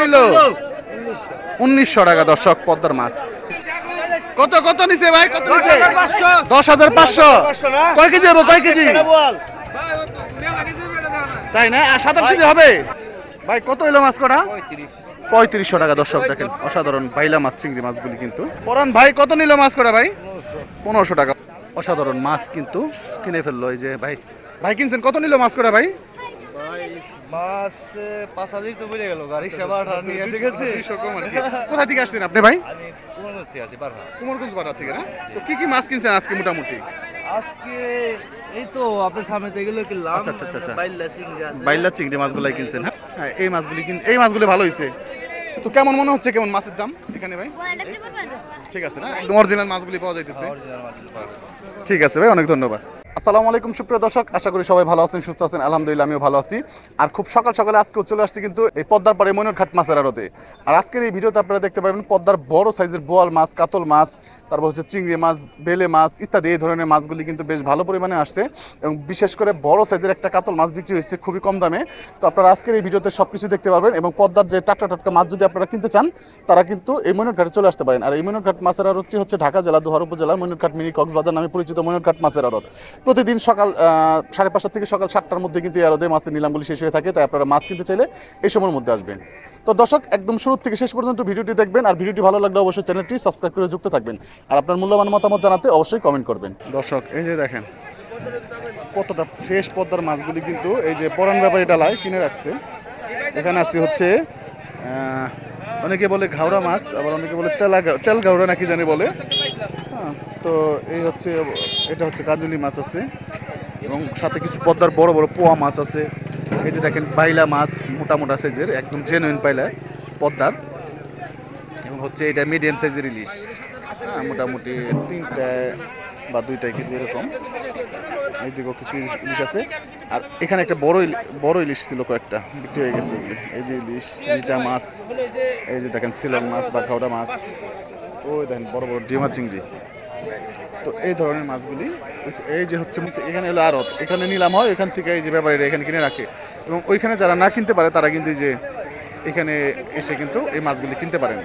নিল? 1900 টাকা দর্শক পদ্মার মাছ। কত কত নিছে ভাই? কত নিছে? 10500। কয় কেজি হবে? কয় কেজি? তাই না? আর 7 কেজি হবে ভাই। কত হইলো মাছ কটা? 3500 টাকা দর্শক। দেখেন অসাধারণ বাইলা মাছ, চিংড়ি মাছগুলি কিন্তু। পরান ভাই কত নিল মাছ কটা ভাই? 1500 টাকা। অসাধারণ মাছ কিন্তু কিনে ফেললো এই যে ভাই। ভাই কিনছেন, কত নিল মাছ কটা ভাই? মাছ 5000 তো বেড়ে গেল, গাড়ি সেবা নিয়ে। ঠিক আছে, কোথা থেকে আসছেন আপনি ভাই? আমি কুমারগঞ্জ থেকে আছি, বারহা। কুমারগঞ্জ বাজার থেকে না? তো কি কি মাছ কিনছেন আজকে মোটামুটি? আজকে এই তো আপনার সামনে থেকে এগুলো কিনলাম। আচ্ছা আচ্ছা আচ্ছা। বাইলা চিংড়ি আছে, বাইলা চিংড়ি মাছগুলাই কিনছেন? হ্যাঁ, এই মাছগুলি এই মাছগুলি ভালো হয়েছে। তো কেমন মনে হচ্ছে, কেমন মাছের দাম এখানে ভাই? ঠিক আছে না? একদম অরিজিনাল মাছগুলি পাওয়া যাইতেছে। ঠিক আছে ভাই, অনেক ধন্যবাদ। আসসালামু আলাইকুম সুপ্রিয় দর্শক, আশা করি সবাই ভালো আছেন, সুস্থ আছেন। আলহামদুলিল্লাহ আমিও ভালো আছি। আর খুব সকাল সকালে আজকে চলে আসছি কিন্তু এই পদ্মার পাড়ে মইনুরঘাট মাছের আড়তে। আর আজকের এই ভিডিওতে আপনারা দেখতে পাবেন পদ্মার বড় সাইজের বোয়াল মাছ, কাতল মাছ, তারপর হচ্ছে চিংড়ি মাছ, বেলে মাছ ইত্যাদি এই ধরনের মাছগুলি কিন্তু বেশ ভালো পরিমাণে আসছে। এবং বিশেষ করে বড় সাইজের একটা কাতল মাছ বিক্রি হয়েছে খুবই কম দামে। তো আপনারা আজকের এই ভিডিওতে সব কিছু দেখতে পারবেন। এবং পদ্মার যে টাটকা টাটকা মাছ যদি আপনারা কিনতে চান, তারা কিন্তু এই মইনুরঘাটে চলে আসতে পারেন। আর এই মইনুরঘাট মাছের আড়তটি হচ্ছে ঢাকা জেলা দোহার উপজেলার মইনুরঘাট মিনি কক্সবাজার নামে পরিচিত মইনুরঘাট মাছের আড়ত। প্রতিদিন সকাল 5:30 থেকে সকাল 7টার মধ্যে কিন্তু এই আড়তে মাছের নিলামগুলি শেষ হয়ে থাকে। তাই আপনারা মাছ কিনতে চাইলে এই সময়ের মধ্যে আসবেন। তো দর্শক একদম শুরু থেকে শেষ পর্যন্ত ভিডিওটি দেখবেন। আর ভিডিওটি ভালো লাগলে অবশ্যই চ্যানেলটি সাবস্ক্রাইব করে যুক্ত থাকবেন। আর আপনার মূল্যবান মতামত জানাতে অবশ্যই কমেন্ট করবেন। দর্শক এই যে দেখেন কতটা ফ্রেশ পদ্মার মাছগুলি কিন্তু এই যে পরান ব্যাপারী ডালায় কিনে রাখছে। এখানে আছে হচ্ছে অনেকে বলে ঘাওড়া মাছ, আবার অনেকে বলে তেল ঘাওড়া নাকি জানি বলে। হ্যাঁ, তো এই হচ্ছে এটা হচ্ছে কাজলি মাছ আছে এবং সাথে কিছু পদ্মার বড় বড় পোয়া মাছ আছে। এই যে দেখেন বাইলা মাছ মোটা মোটা সাইজের, একদম জেনুইন পাইলা পদ্মার। এবং হচ্ছে এটা মিডিয়াম সাইজের ইলিশ। হ্যাঁ, মোটামুটি 3টা বা 2টা কেজি এরকম। এইদিকেও কিছু ইলিশ আছে। আর এখানে একটা বড় ইলিশ ছিল, কয়েকটা বিক্রি হয়ে গেছে এগুলি। এই যে ইলিশ, মিটা মাছ, এই যে দেখেন সিলন মাছ বা ঘাওড়া মাছ, ওই দেখেন বড় বড় ডিমা চিংড়ি। তো এই ধরনের মাছগুলি এই যে হচ্ছে এখানে হলো আড়ত, এখানে নিলাম হয়, এখান থেকে এই যে ব্যাপারীরা এখানে কিনে রাখে। এবং ওইখানে যারা না কিনতে পারে তারা কিন্তু এই যে এখানে এসে কিন্তু এই মাছগুলি কিনতে পারেন।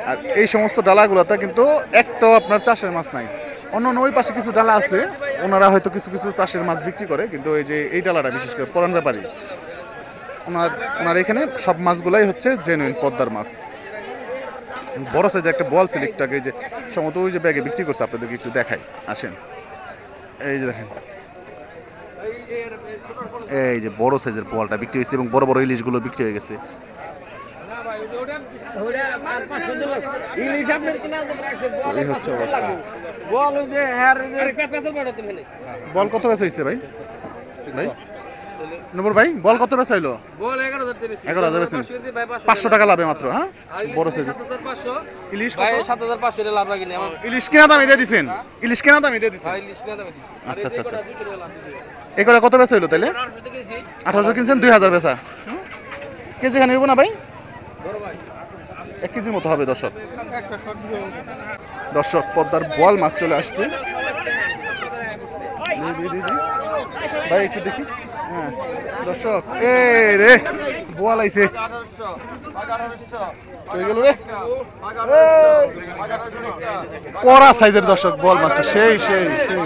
আর এই সমস্ত ডালাগুলোতে কিন্তু একটাও আপনার চাষের মাছ নাই। অন্য ওই পাশে কিছু ডালা আছে, ওনারা হয়তো কিছু কিছু চাষের মাছ বিক্রি করে, কিন্তু এই যে এই ডালাটা বিশেষ করে পরান ব্যাপারী, ওনার এখানে সব মাছগুলাই হচ্ছে জেনুইন পদ্মার মাছ। বড় সাইজের একটা বল সিলেক্টটাকে এই যে সম্ভবত ওই যে ব্যাগে বিক্রি করছে, আপনাদেরকে একটু দেখাই, আসেন। এই যে দেখেন এই যে বড় সাইজের বলটা বিক্রি হয়েছে এবং বড় বড় ইলিশগুলো বিক্রি হয়ে গেছে। বল কত বেচা হয়েছে ভাই? ভাই নম্বর ভাই বল কত বেচা হইলো? 11,000 বেচেন, 500 টাকা লাভে মাত্র। হ্যাঁ, বড় সাইজ ইলিশ 7500 লাভ রাখিনি। ইলিশ কেনা দামে দিয়ে দিচ্ছেন? ইলিশ কেনা দামে দিয়ে দিচ্ছেন? আচ্ছা আচ্ছা আচ্ছা। এগুলো কত বেচা হইলো তাহলে? 1800 কিনছেন, 2000 বেচা। কেজি খানি হইব না ভাই? 1 কেজির মতো হবে। দর্শক পদ্মার বোয়াল মাছ চলে আসছে ভাই, একটু দেখি। হ্যাঁ দর্শক, এই রে বোয়াল আইছে, কড়া সাইজের দর্শক বোয়াল মাছটা, সেই সেই সেই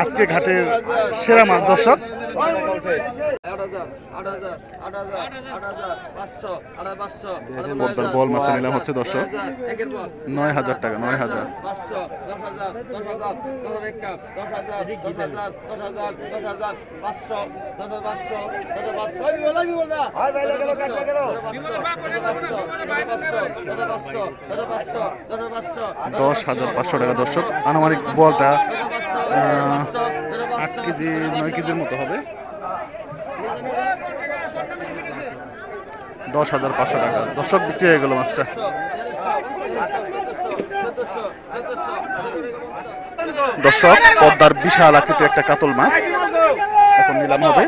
আজকে ঘাটের সেরা মাছ দর্শক। পদ্মার বল মাছটা নিলাম হচ্ছে দর্শক 9,000 টাকা। 9,000। $10,500 টাকা দর্শক। আনুমানিক বলটা 8 কেজি 9 কেজির মতো হবে। 10,500 টাকা দর্শক বিক্রি হয়ে গেল মাছটা। দর্শক পদ্মার বিশাল আকৃতির একটা কাতল মাছ এখন নিলাম হবে।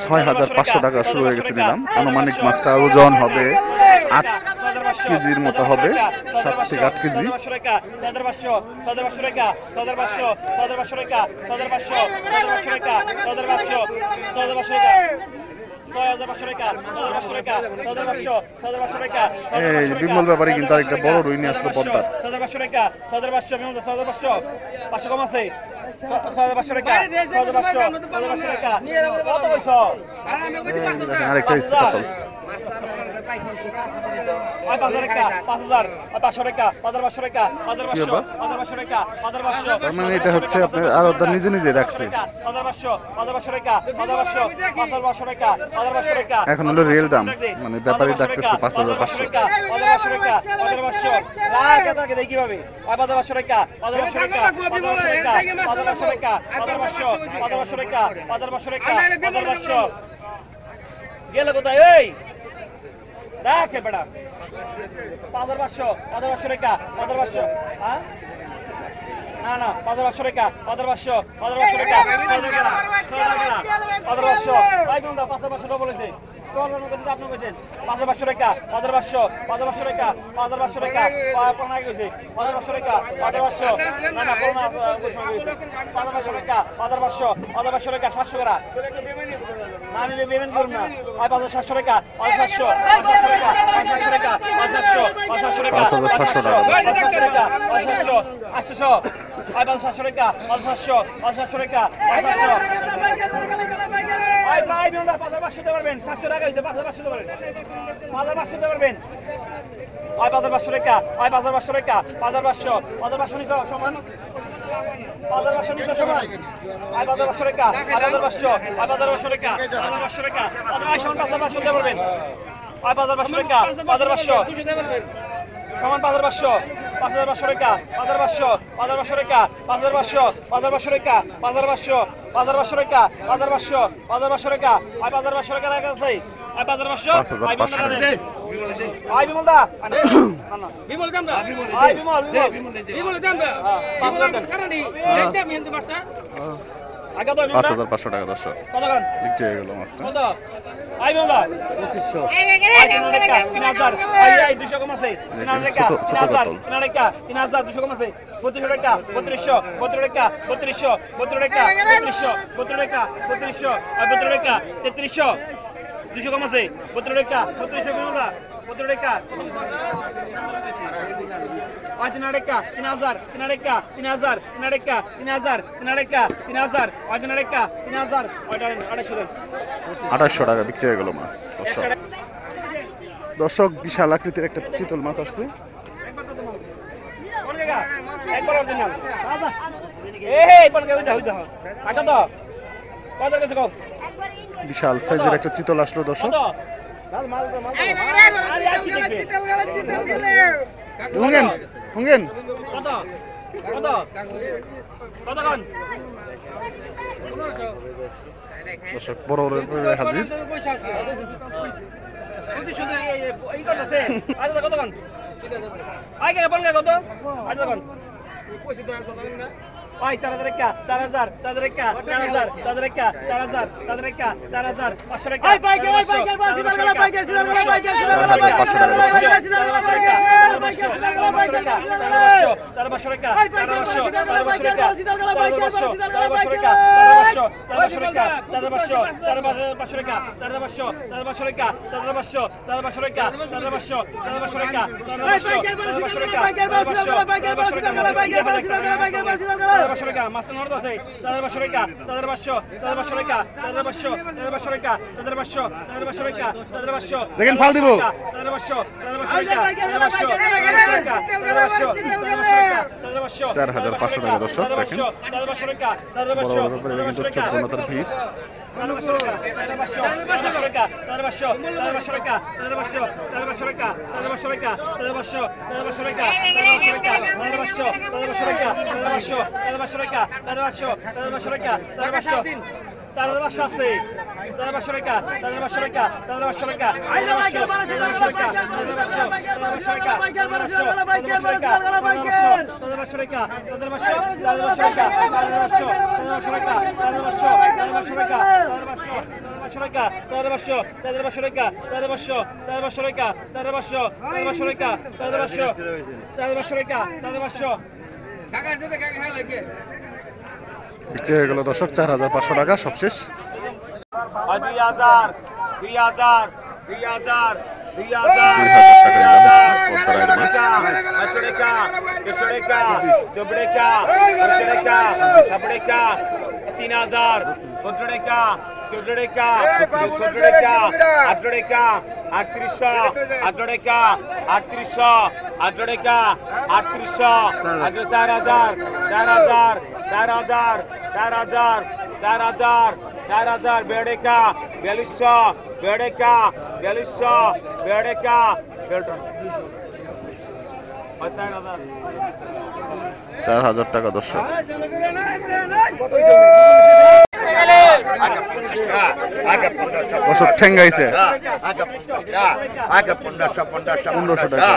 6,500 টাকা শুরু হয়ে গেছে নিলাম। আনুমানিক মাছটা ওজন হবে 8 কেজির মতো হবে, 7 থেকে 8 কেজি। এই বিমল ব্যাপারী কিন্তু আরেকটা বড় রুই নিয়ে আসলো পদ্মার। আরেকটা ইচ্ছে কাতল। তার মানে এটা হচ্ছে আপনার আর নিজে নিজে রাখছে। এখন হলো রিয়েল দাম, মানে ব্যাপারী ডাকতেছে 5,500। গেলে কোথায় এই রাখে বেটা 5,500 টাকা 5,500 হ্যাঁ না না 5,500 টাকা 5,500 টাকা 5,500 ভাই কোনটা 5,500 বলেছে আপনি বলছেন 5,500 টাকা 5,500 টাকা 5,500 টাকা পড়না গেছে 5,500 টাকা 5,500 না না পড়না 5,500 টাকা 5,500 টাকা 700 টাকা না আমি পেমেন্ট করব না 5,700 টাকা 5,700 টাকা 5,700 টাকা 5,700 টাকা 5,700 টাকা 5,700 টাকা 5,700 800 5,700 টাকা 5,700 টাকা 5,700 ভাই বিন্দা 5,500 দিতে পারবেন 700 টাকা হইছে 5,500 দিতে পারবেন 5,500 দিতে পারবেন 5,500 টাকা 5,500 টাকা 5,500 নিছো সমান 5,500 নিছো সমান 5,500 টাকা 5,500 টাকা 5,500 টাকা 5,500 দিতে পারবেন 5,500 টাকা 5,500 সমান 5,500 5,500 টাকা 5,500 টাকা 5,500 টাকা 5,500 টাকা 5,500 টাকা 5,500 টাকা রাখা আছে 5,500 আই বিমল দা বিমল দাম দা আই বিমল দাম দা বিমল সারানি দেখতে আমি হিন্দু মাস্টার আগে তো 5,500 টাকা দর্শক কত গান লিখতে হয়ে গেল মাছটা। কত আই বিমল দা 2500 3,000 আই 200 কম আছে 3,000 টাকা 3,200 কম আছে 32 টাকা 3200 টাকা 3200 টাকা 3200 টাকা 3200 আর 32 টাকা 3300 200 কম আছে 32 টাকা 3200 বিমল দা 32 টাকা 3,000 টাকা 3,000 টাকা 3,000 টাকা 3,000 টাকা 3,000 টাকা 3,000 2,800 টাকা বিক্রি হয়ে গেল মাছ দর্শক। দর্শক বিশাল আকৃতির একটা চিতল মাছ আসছে। একবার অরিজিনাল এই পন কই দাও দাও আটা তো কত কইছো কম বিশাল সাইজের একটা চিতল আসলো দর্শক। হুঙ্গেন হুঙ্গেন কত কত কত কোন দর্শক বড় বড় হাজির। এই কত আছে আজ কত কোন আগে বল কত আজ কোন Ay, 4,000 টাকা 4,000 টাকা 4,000 টাকা 4,000 টাকা 4,000 500 টাকা আই পাইকে পাইকে সিলার বড় পাইকে 4,500 টাকা 4,500 টাকা 4,500 টাকা 4,500 টাকা 4,500 টাকা 4,500 টাকা 4,500 টাকা 4,500 টাকা 4,500 টাকা 4,500 টাকা 4,500 টাকা 4,500 টাকা মাস্টার নর্দ আছে 4,500 টাকা 4,500 টাকা 4,500 টাকা 4,500 টাকা 4,500 দেখেন ফাল দিব 4,500 টাকা 4,500 টাকা দর্শক দেখেন 4,500 টাকা বড় বড় করে কিন্তু চোখ জনতার ভিড়। 4,500 টাকা 4,500 টাকা 4,500 টাকা 4,500 টাকা 4,500 টাকা 4,500 টাকা 4,500 টাকা 4,500 টাকা 4,500 টাকা 4,500 টাকা 4,500 4500 আছে 4500 টাকা 4500 টাকা 4500 টাকা 4500 টাকা 4500 টাকা 4500 টাকা 4500 টাকা 4500 টাকা 4500 টাকা 4500 টাকা 4500 টাকা 4500 টাকা 4500 টাকা 4500 টাকা 4500 বিক্রি হয়ে গেল দর্শক 4500 টাকা সবশেষ। 2000 2000 2000 4000 बेड़ेका 4200 बेड़ेका 4200 बेड़ेका 4000 টাকা দর্শক। দর্শক ঠেঙ্গাইছে 1500 টাকা।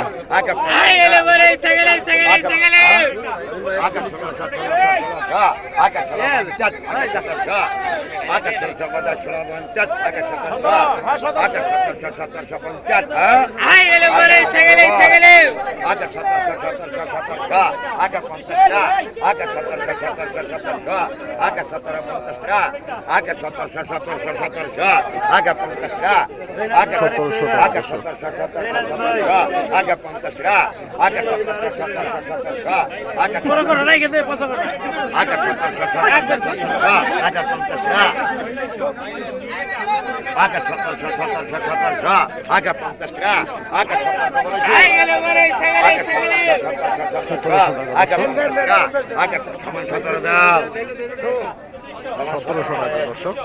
দর্শক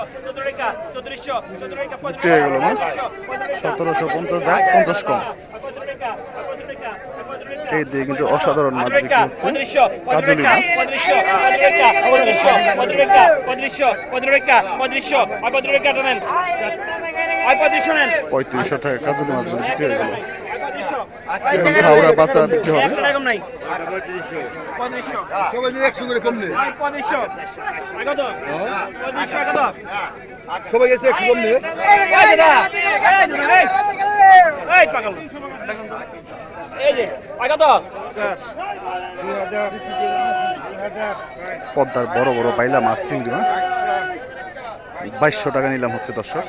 বিক্রি হয়ে গেল মাছ 1750 দাম 50 কম। এই দিয়ে কিন্তু অসাধারণ মাছ বিক্রি হচ্ছে কাজলি মাছ। 3500 টাকা কাজলি মাছগুলো বিক্রি হয়ে গেল। হাওড়া বাচ্চা বিক্রি হবে সবাই গেছে 100 কম নেই পদ্মার বড় বড় বাইলা মাছ চিংড়ি মাছ 2200 টাকা নিলাম হচ্ছে দর্শক।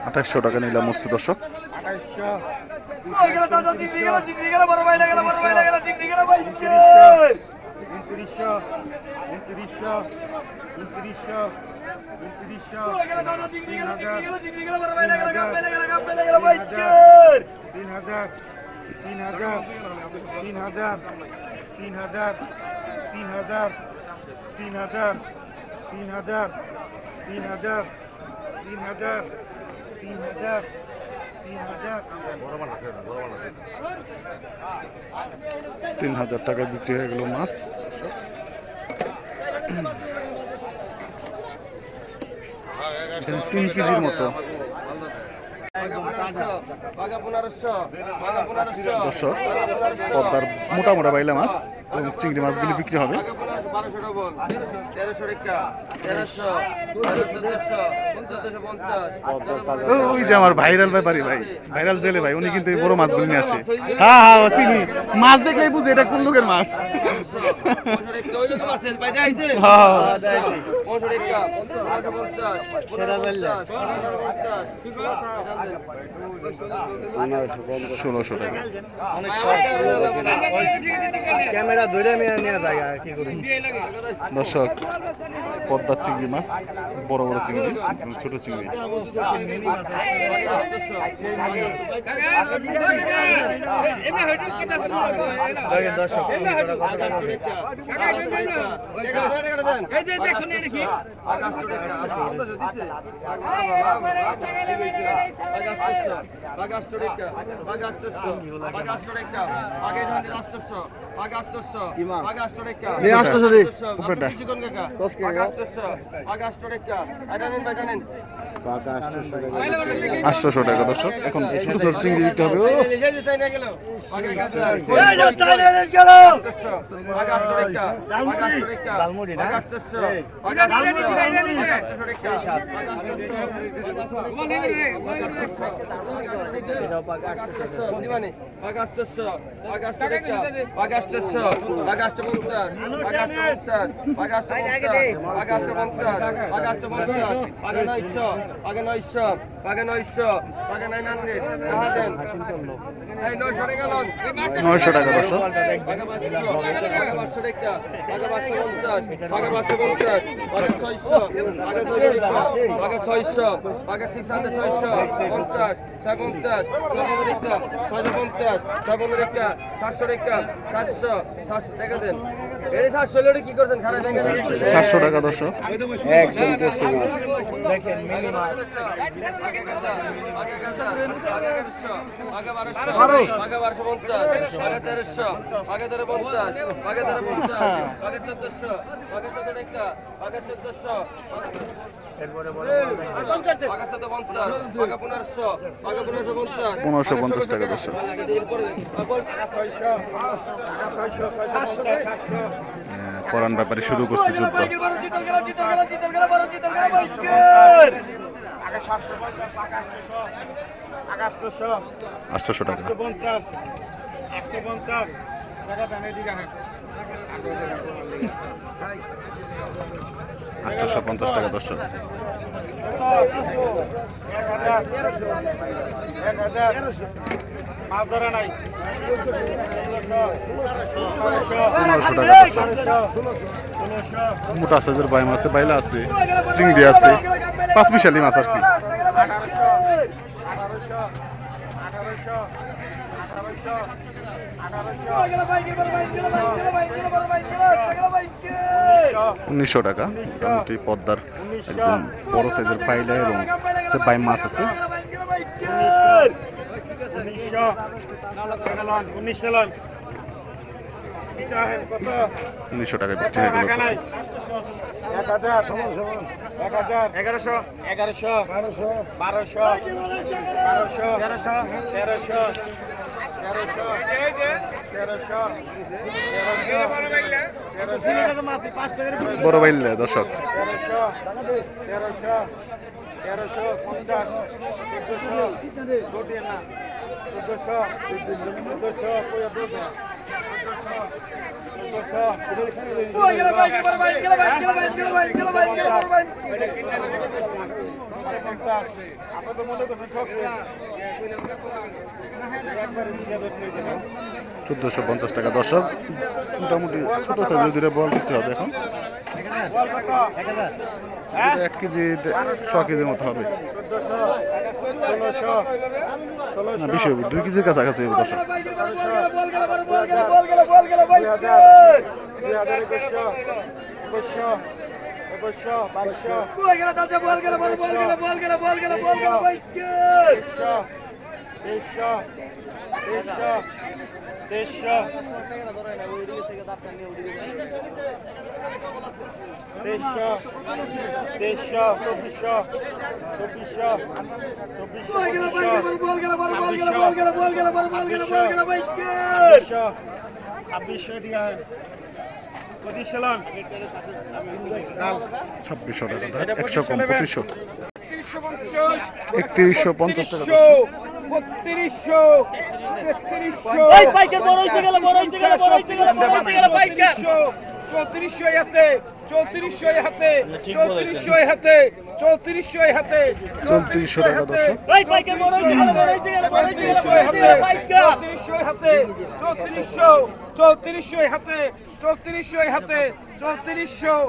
2800 টাকা নিলাম হচ্ছে দর্শক। 3000 টাকা বিক্রি হয়ে গেল মাছ। এখানে 3 কেজির মতো দর্শক পদ্মার মোটা মোটা বাইলা মাছ এবং চিংড়ি মাছগুলি বিক্রি হবে। ওই যে আমার ভাইরাল ব্যাপারী ভাই, ভাইরাল জেলে ভাই, উনি কিন্তু এই বড় মাছগুলি নিয়ে আসে। হ্যাঁ হ্যাঁ চিনি, মাছ দেখলেই বুঝে এটা কোন লোকের মাছ। ষোলোশো টাকা। ক্যামেরা ধরে নিয়ে জায়গা কি করি দর্শক পদ্মার চিংড়ি মাছ, বড় বড় চিংড়ি এবং ছোট চিংড়ি। দর্শক আটশোশো টাকা দর্শক। এখন ছোট ছোট চিংড়ি দিতে হবে। নয়শো টাকা দর্শক। সাতশো টাকা দর্শক। পনেরোশো পঞ্চাশ টাকা দর্শক। পরান ব্যাপারে শুরু করছে যুদ্ধ। আটশোশো টাকা। 850 টাকা দর্শক। মোটা সাইজের বাইম আছে, বাইলা আছে, চিংড়ি আছে, পাঁচ মিশালি মাছ আর কি। উনিশশো টাকা। মোটামুটি পদ্মার একদম বড় সাইজের পাইলা এবং যে বাইম মাছ আছে। 1900 টাকা বিক্রি হয়ে গেল। 1100 1100 1200 1300 বড় বাইল দর্শক। 1450 টাকা দর্শক। মোটামুটি ছোট সাইজের দুটো বল দিতে হবে এখন। 1 কেজি 100 কেজির মতো হবে না, বেশি হবে, 2 কেজির কাছাকাছি হবে দর্শক। 2600 টাকা, 100 কম 2500। 3150 টাকা। 3200 3300 এই পাইকার বড় হইছে গেল বড় হইছে গেল বড় হইছে গেল বড় হইছে গেল পাইকার 3400 হাতে 3400 হাতে 3400 হাতে 3400 হাতে 3400 টাকা দর্শক। এই পাইকার বড় হইছে গেল বড় হইছে গেল বড় হইছে গেল বড় হইছে গেল পাইকার 3400 হাতে 3400 হাতে 3400 হাতে 3400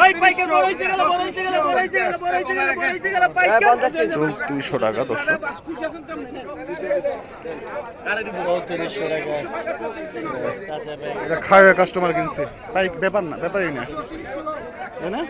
এই পাইকার বড় হইছে গেল বড় হইছে গেল বড় হইছে গেল বড় হইছে গেল বড় হইছে গেল পাইকার 3400 টাকা দর্শক। এটা খায় কাস্টমার কিনছে, তাই ব্যাপার না, ব্যাপারই না, তাই না?